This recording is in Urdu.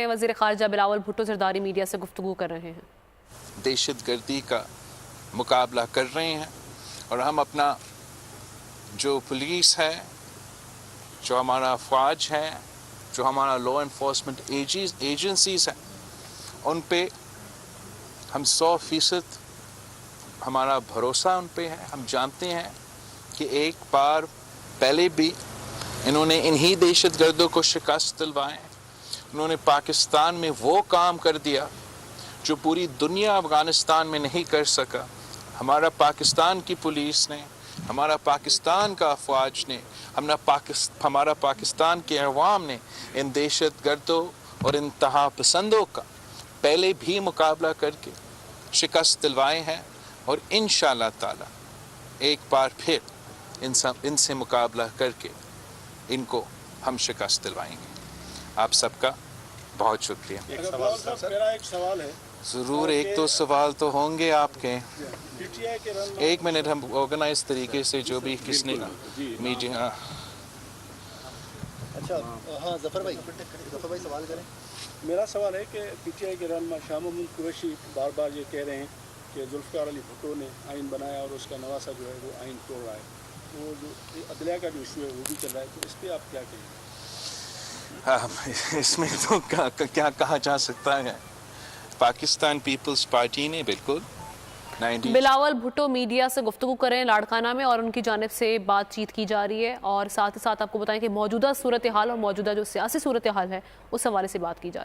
وزیر خارجہ بلاول بھٹو زرداری میڈیا سے گفتگو کر رہے ہیں۔ دہشت گردی کا مقابلہ کر رہے ہیں اور ہم اپنا جو پولیس ہے، جو ہمارا فوج ہے، جو ہمارا لا انفورسمنٹ ایجنسیز ہیں، ان پہ ہم 100% ہمارا بھروسہ ان پہ ہے۔ ہم جانتے ہیں کہ ایک بار پہلے بھی انہوں نے انہی دہشت گردوں کو شکست دلوائے، انہوں نے پاکستان میں وہ کام کر دیا جو پوری دنیا افغانستان میں نہیں کر سکا۔ ہمارا پاکستان کی پولیس نے، ہمارا پاکستان کا فوج نے، ہمارا پاکستان کے عوام نے ان دہشت گردوں اور انتہا پسندوں کا پہلے بھی مقابلہ کر کے شکست دلوائے ہیں، اور انشاءاللہ تعالی ایک بار پھر ان سے مقابلہ کر کے ان کو ہم شکست دلوائیں گے۔ آپ سب کا بہت شکریہ۔ میرا ایک سوال ہے۔ ضرور، ایک دو سوال تو ہوں گے آپ کے۔ ایک منٹ، ہم آرگنائز طریقے سے جو بھی کس نے میڈیا۔ اچھا ہاں، ظفر بھائی سوال کریں۔ میرا سوال ہے کہ پی ٹی آئی کے رہنما شاہ محمود قریشی بار بار یہ کہہ رہے ہیں کہ ذوالفقار علی بھٹو نے آئین بنایا اور اس کا نواسہ جو ہے وہ آئین توڑ رہا ہے۔ وہ جو عدلیہ کا جو ایشو ہے وہ بھی چل رہا ہے، تو اس پہ آپ کیا کہیں گے؟ اس میں تو کیا کہا جا سکتا ہے۔ پاکستان پیپلز پارٹی نے بالکل بلاول بھٹو میڈیا سے گفتگو کریں لاڑکانہ میں، اور ان کی جانب سے بات چیت کی جا رہی ہے، اور ساتھ ہی ساتھ آپ کو بتائیں کہ موجودہ صورتحال اور موجودہ جو سیاسی صورتحال ہے اس حوالے سے بات کی جا رہی ہے۔